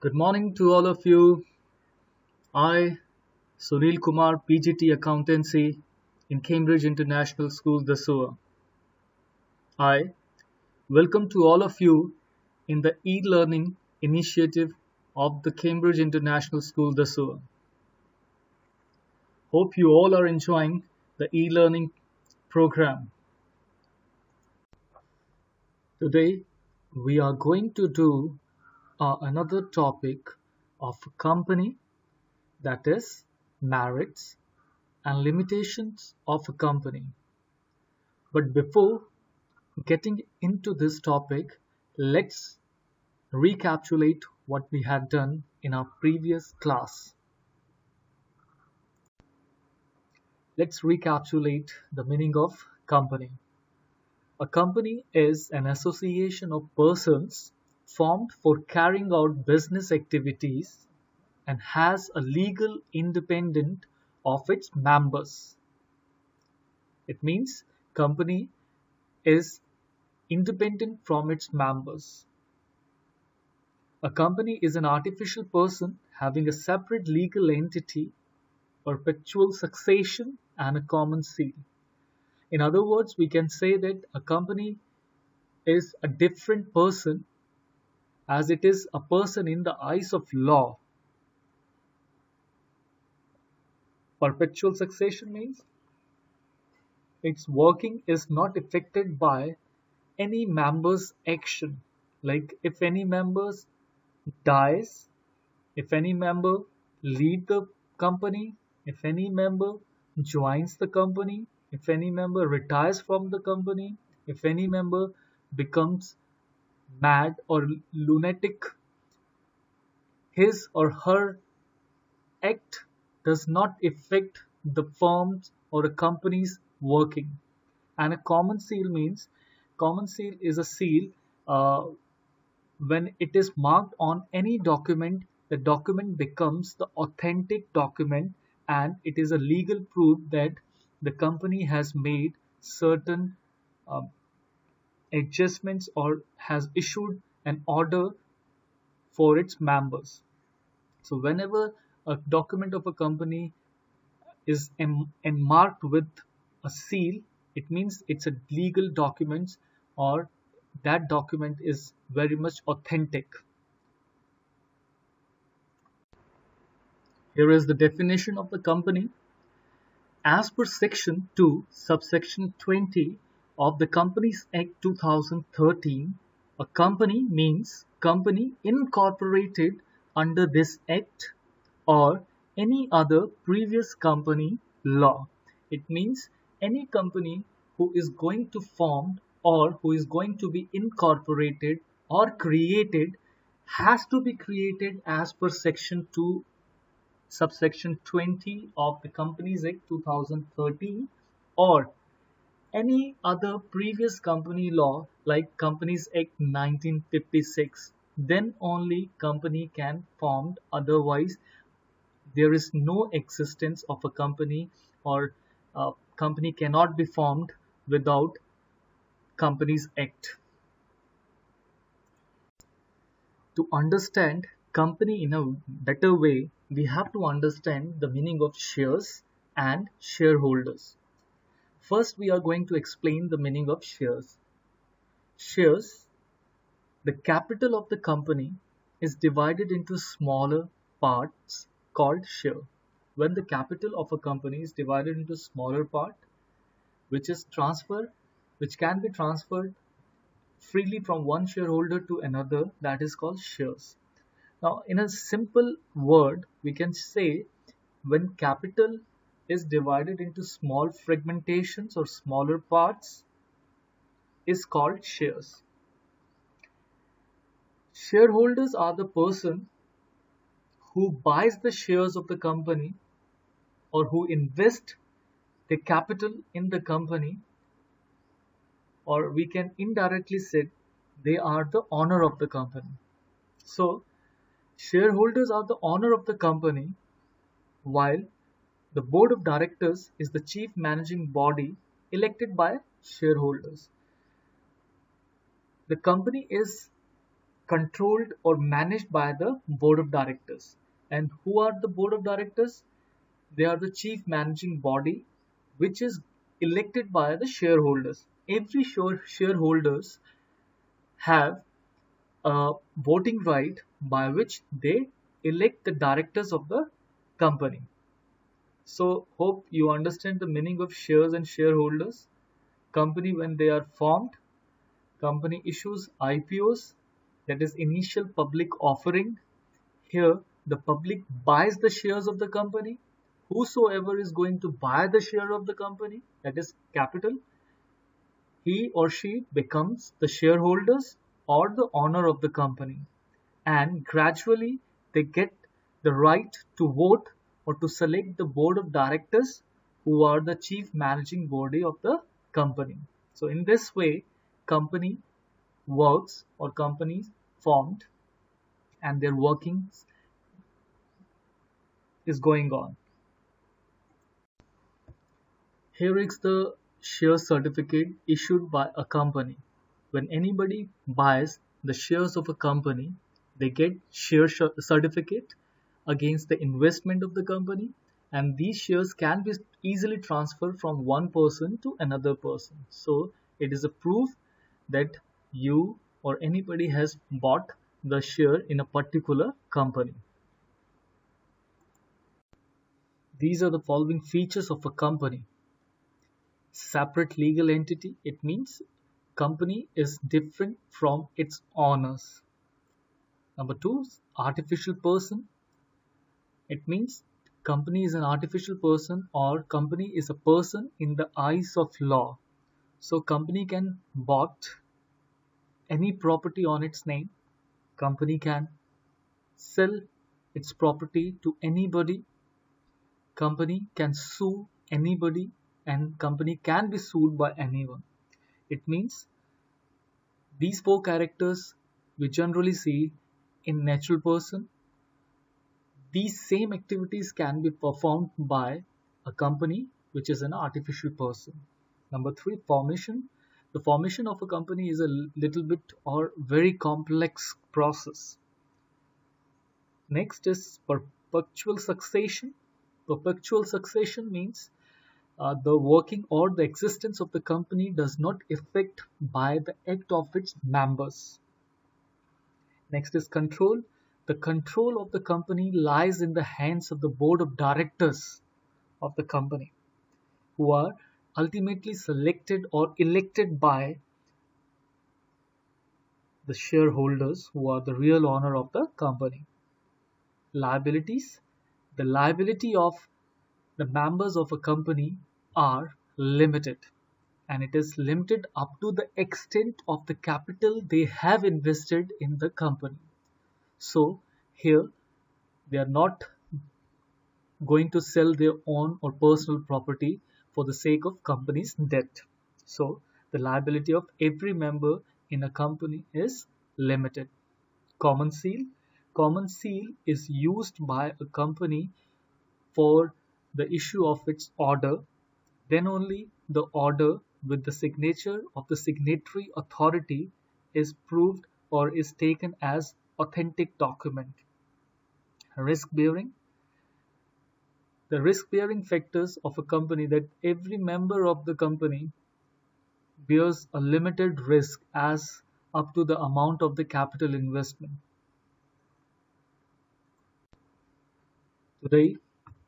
Good morning to all of you. I, Sunil Kumar, PGT Accountancy in Cambridge International School, Dasuya. I welcome to all of you in the e-learning initiative of the Cambridge International School, Dasuya. Hope you all are enjoying the e-learning program. Today, we are going to do another topic of a company, that is merits and limitations of a company. But before getting into this topic, let's recapitulate what we had done in our previous class. Let's recapitulate the meaning of company. A company is an association of persons formed for carrying out business activities and has a legal independent of its members. It means company is independent from its members. A company is an artificial person having a separate legal entity, perpetual succession, and a common seal. In other words, we can say that a company is a different person as it is a person in the eyes of law. Perpetual succession means its working is not affected by any member's action. Like if any members dies, if any member leave the company, if any member joins the company, if any member retires from the company, if any member becomes mad or lunatic, his or her act does not affect the firm's or a company's working. And a common seal means common seal is a seal when it is marked on any document, the document becomes the authentic document and it is a legal proof that the company has made certain uh, adjustments or has issued an order for its members. So, whenever a document of a company is marked with a seal, it means it's a legal document or that document is very much authentic. Here is the definition of the company. As per Section 2, subsection 20 of the Companies Act 2013, a company means company incorporated under this act or any other previous company law. It means any company who is going to form or who is going to be incorporated or created has to be created as per Section 2 subsection 20 of the Companies Act 2013 or any other previous company law like Companies Act 1956, then only company can formed, otherwise there is no existence of a company or a company cannot be formed without Companies Act. To understand company in a better way, we have to understand the meaning of shares and shareholders. First, we are going to explain the meaning of shares. Shares, the capital of the company, is divided into smaller parts called share. When the capital of a company is divided into smaller part, which can be transferred freely from one shareholder to another, that is called shares. Now, in a simple word, we can say when capital is divided into small fragmentations or smaller parts is called shares. Shareholders are the person who buys the shares of the company or who invest the capital in the company, or we can indirectly say they are the owner of the company. So, shareholders are the owner of the company, while the board of directors is the chief managing body elected by shareholders. The company is controlled or managed by the board of directors. And who are the board of directors? They are the chief managing body, which is elected by the shareholders. Every shareholders have a voting right by which they elect the directors of the company. So hope you understand the meaning of shares and shareholders. Company when they are formed, company issues IPOs, that is initial public offering. Here the public buys the shares of the company. Whosoever is going to buy the share of the company, that is capital, he or she becomes the shareholders or the owner of the company, and gradually they get the right to vote or to select the board of directors, who are the chief managing body of the company. So in this way, company works or companies formed and their workings is going on. Here is the share certificate issued by a company. When anybody buys the shares of a company, they get certificate against the investment of the company, and these shares can be easily transferred from one person to another person. So it is a proof that you or anybody has bought the share in a particular company. These are the following features of a company. Separate legal entity, it means company is different from its owners. Number two, artificial person, it means company is an artificial person or company is a person in the eyes of law. So company can bought any property on its name, company can sell its property to anybody, company can sue anybody, and company can be sued by anyone. It means these four characters we generally see in natural person. These same activities can be performed by a company which is an artificial person. Number three, formation. The formation of a company is a little bit or very complex process. Next is perpetual succession. Perpetual succession means the working or the existence of the company does not affect by the act of its members. Next is control. The control of the company lies in the hands of the board of directors of the company, who are ultimately selected or elected by the shareholders, who are the real owner of the company. Liabilities. The liability of the members of a company are limited, and it is limited up to the extent of the capital they have invested in the company. So here they are not going to sell their own or personal property for the sake of company's debt. So the liability of every member in a company is limited. Common seal. Common seal is used by a company for the issue of its order. Then only the order with the signature of the signatory authority is proved or is taken as authentic document. Risk bearing. The risk bearing factors of a company, that every member of the company bears a limited risk as up to the amount of the capital investment. Today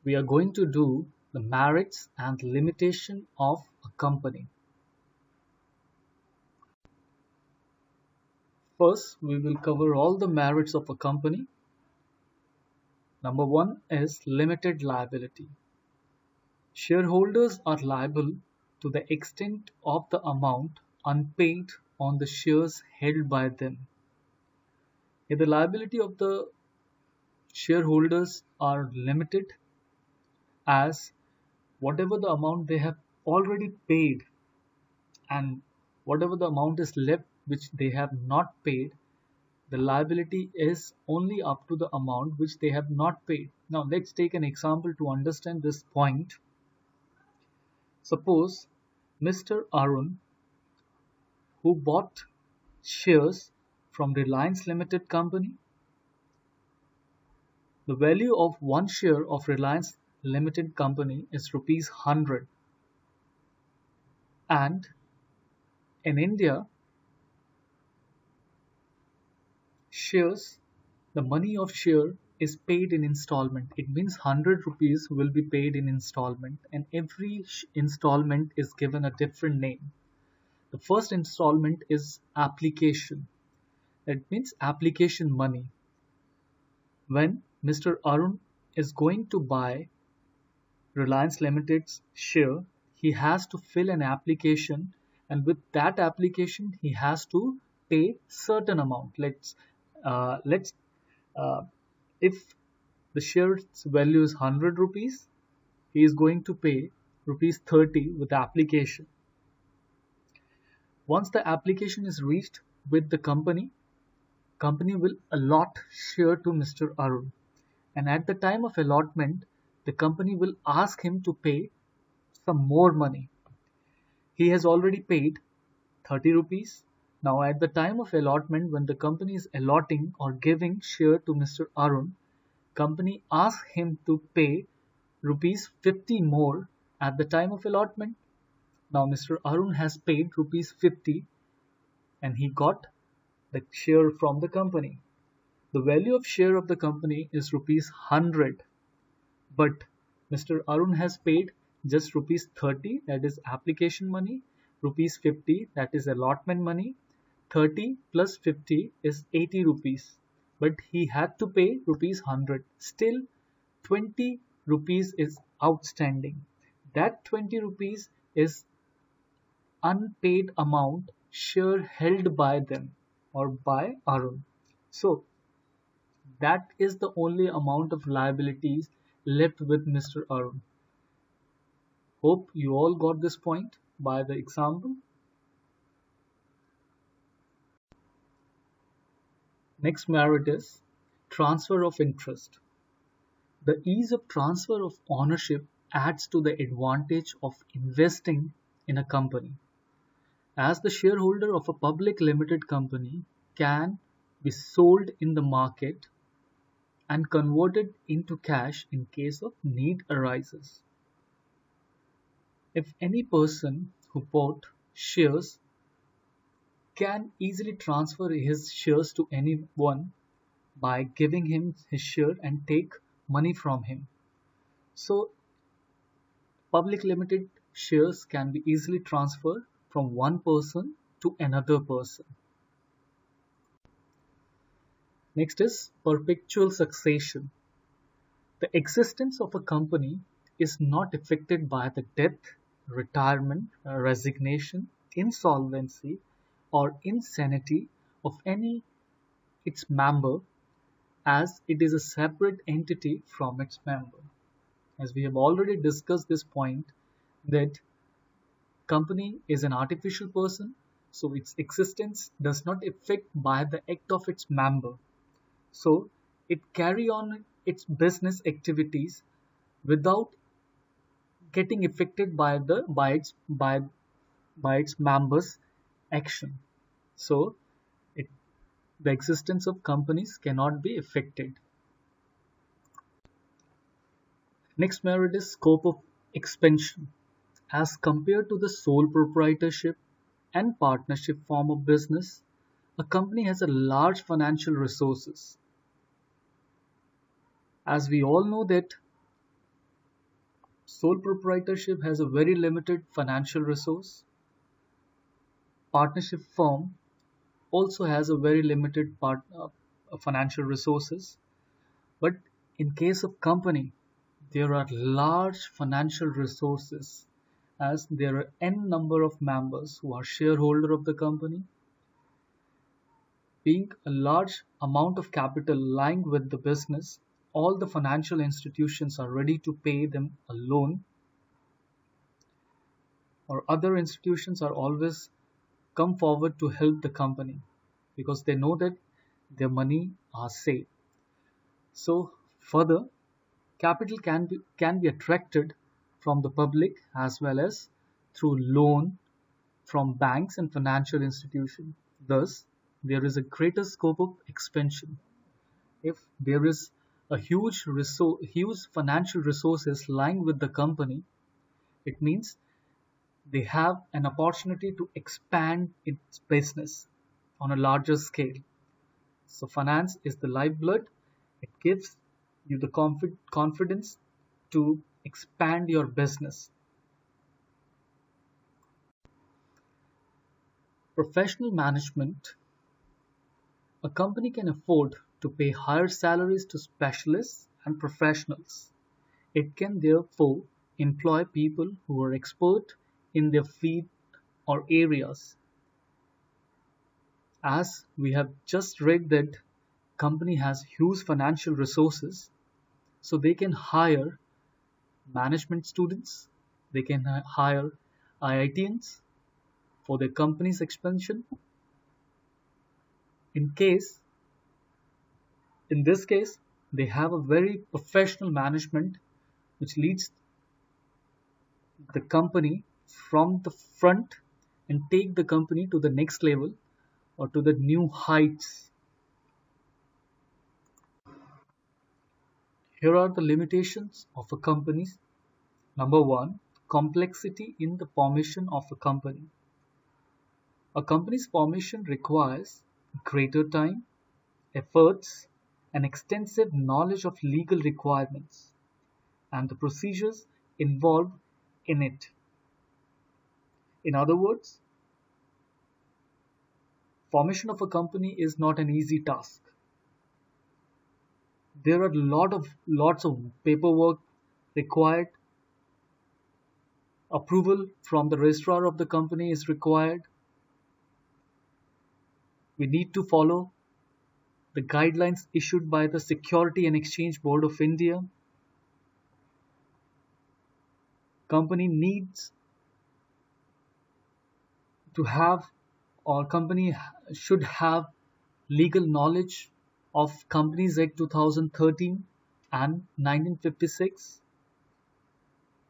we are going to do the merits and limitation of a company. First, we will cover all the merits of a company. Number one is limited liability. Shareholders are liable to the extent of the amount unpaid on the shares held by them. If the liability of the shareholders are limited, as whatever the amount they have already paid and whatever the amount is left which they have not paid, the liability is only up to the amount which they have not paid. Now let's take an example to understand this point. Suppose Mr. Arun, who bought shares from Reliance Limited Company. The value of one share of Reliance Limited Company is rupees 100, and in India, shares, the money of share is paid in installment. It means 100 rupees will be paid in installment, and every installment is given a different name. The first installment is application. That means application money. When Mr. Arun is going to buy Reliance Limited's share, he has to fill an application, and with that application, he has to pay certain amount. Let's uh, if the share's value is 100 rupees, he is going to pay rupees 30 with the application. Once the application is reached with the company will allot share to Mr. Arun, and at the time of allotment, the company will ask him to pay some more money. He has already paid 30 rupees. Now, at the time of allotment, when the company is allotting or giving share to Mr. Arun, company asks him to pay rupees 50 more at the time of allotment. Now, Mr. Arun has paid rupees 50 and he got the share from the company. The value of share of the company is rupees 100, but Mr. Arun has paid just rupees 30, that is application money, rupees 50, that is allotment money. 30 plus 50 is 80 rupees, but he had to pay rupees 100. Still 20 rupees is outstanding. That 20 rupees is unpaid amount share held by them or by Arun. So that is the only amount of liabilities left with Mr. Arun. Hope you all got this point by the example. Next merit is transfer of interest. The ease of transfer of ownership adds to the advantage of investing in a company. As the shareholder of a public limited company can be sold in the market and converted into cash in case of need arises. If any person who bought shares can easily transfer his shares to anyone by giving him his share and take money from him. So public limited shares can be easily transferred from one person to another person. Next is perpetual succession. The existence of a company is not affected by the death, retirement, resignation, insolvency, or insanity of any its member, as it is a separate entity from its member. As we have already discussed this point, that company is an artificial person, so its existence does not affect by the act of its member. So it carry on its business activities without getting affected by its members' action. So it, the existence of companies cannot be affected. Next merit is scope of expansion. As compared to the sole proprietorship and partnership form of business, a company has a large financial resources. As we all know that sole proprietorship has a very limited financial resource. Partnership firm also has a very limited financial resources. But in case of company, there are large financial resources as there are n number of members who are shareholder of the company. Being a large amount of capital lying with the business, all the financial institutions are ready to pay them a loan, or other institutions are always come forward to help the company because they know that their money are safe. So further, capital can be attracted from the public as well as through loan from banks and financial institutions. Thus, there is a greater scope of expansion. If there is a huge financial resources lying with the company, it means they have an opportunity to expand its business on a larger scale. So finance is the lifeblood. It gives you the confidence to expand your business. Professional management. A company can afford to pay higher salaries to specialists and professionals. It can therefore employ people who are expert in their field or areas. As we have just read that company has huge financial resources, so they can hire management students, they can hire IITians for their company's expansion. In case, in this case, they have a very professional management which leads the company from the front and take the company to the next level or to the new heights. Here are the limitations of a company. Number one, complexity in the formation of a company. A company's formation requires greater time, efforts, and extensive knowledge of legal requirements and the procedures involved in it. In other words, formation of a company is not an easy task. There are lots of paperwork required. Approval from the registrar of the company is required. We need to follow the guidelines issued by the Security and Exchange Board of India. Company needs to have, or company should have, legal knowledge of Companies Act 2013 and 1956.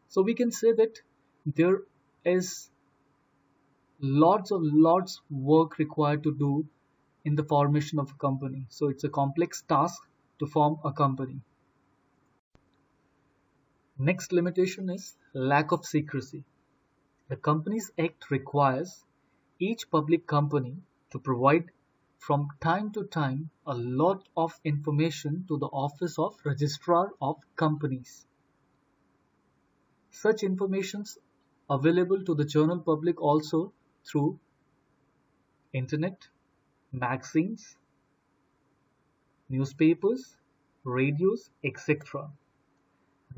So we can say that there is lots work required to do in the formation of a company. So it's a complex task to form a company. Next limitation is lack of secrecy. The Companies Act requires each public company to provide from time to time a lot of information to the Office of Registrar of Companies. Such informations available to the general public also through internet, magazines, newspapers, radios, etc.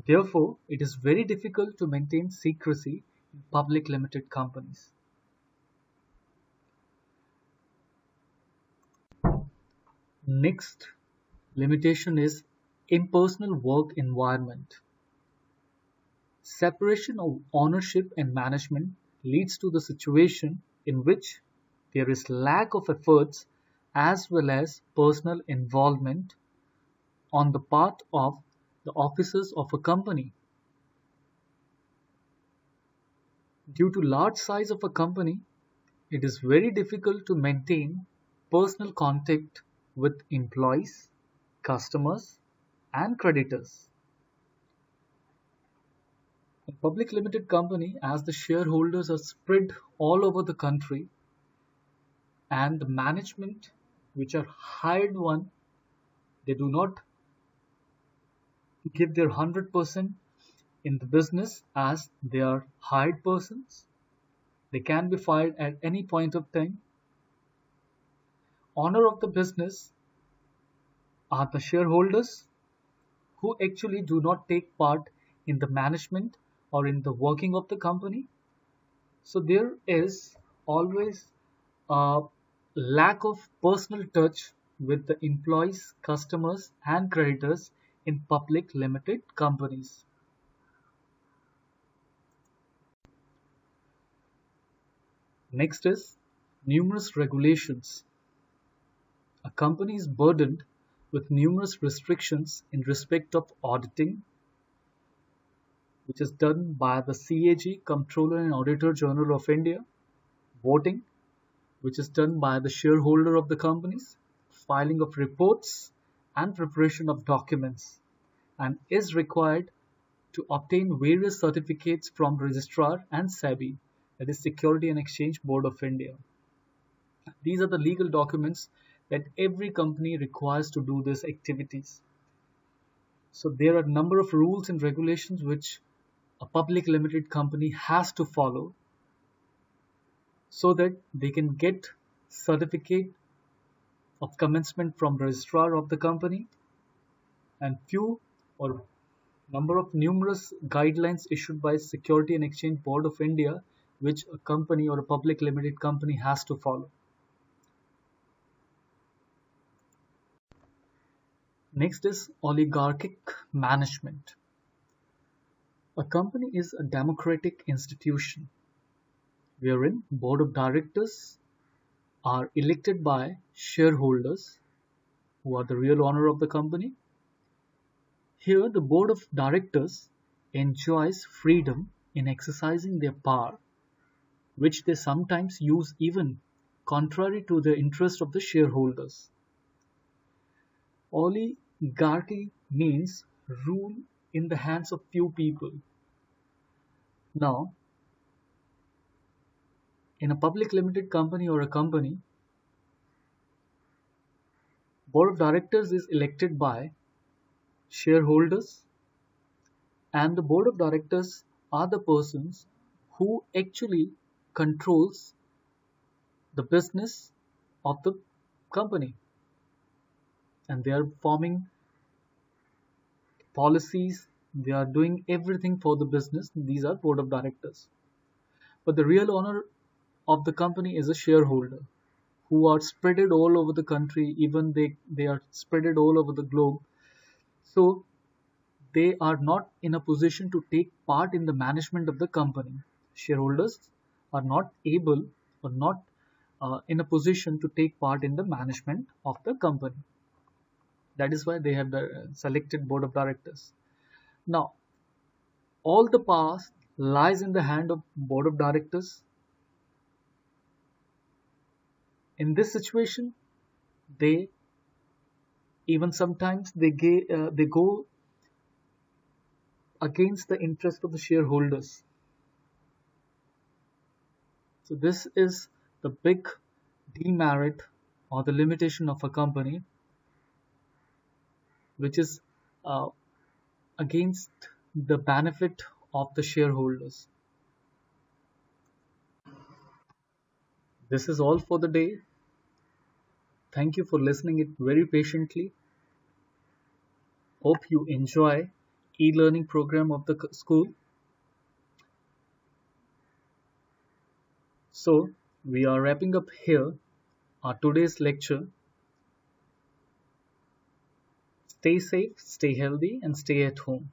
Therefore, it is very difficult to maintain secrecy in public limited companies. Next limitation is impersonal work environment. Separation of ownership and management leads to the situation in which there is lack of efforts as well as personal involvement on the part of the officers of a company. Due to large size of a company, it is very difficult to maintain personal contact with employees, customers, and creditors. A public limited company, as the shareholders are spread all over the country, and the management, which are hired one, they do not give their 100% in the business as they are hired persons. They can be fired at any point of time. Owner of the business are the shareholders who actually do not take part in the management or in the working of the company. So there is always a lack of personal touch with the employees, customers, and creditors in public limited companies. Next is numerous regulations. A company is burdened with numerous restrictions in respect of auditing, which is done by the CAG, Comptroller and Auditor General of India, voting, which is done by the shareholder of the companies, filing of reports, and preparation of documents, and is required to obtain various certificates from registrar and SEBI, that is Security and Exchange Board of India. These are the legal documents that every company requires to do these activities. So there are a number of rules and regulations which a public limited company has to follow so that they can get certificate of commencement from registrar of the company, and few or number of numerous guidelines issued by Security and Exchange Board of India which a company or a public limited company has to follow. Next is oligarchic management. A company is a democratic institution wherein board of directors are elected by shareholders who are the real owner of the company. Here, the board of directors enjoys freedom in exercising their power, which they sometimes use even contrary to the interest of the shareholders. Oligarchy means rule in the hands of few people. Now, in a public limited company or a company, board of directors is elected by shareholders, and the board of directors are the persons who actually controls the business of the company, and they are forming policies, they are doing everything for the business. These are board of directors, but the real owner of the company is a shareholder who are spreaded all over the country, even they are spreaded all over the globe. So they are not in a position to take part in the management of the company. Shareholders are not able or not in a position to take part in the management of the company. That is why they have the selected board of directors. Now, all the power lies in the hand of board of directors. In this situation, they even sometimes they go against the interest of the shareholders. So this is the big demerit or the limitation of a company, which is uh, against the benefit of the shareholders. This is all for the day. Thank you for listening it very patiently. Hope you enjoy e-learning program of the school. So we are wrapping up here our today's lecture. Stay safe, stay healthy, and stay at home.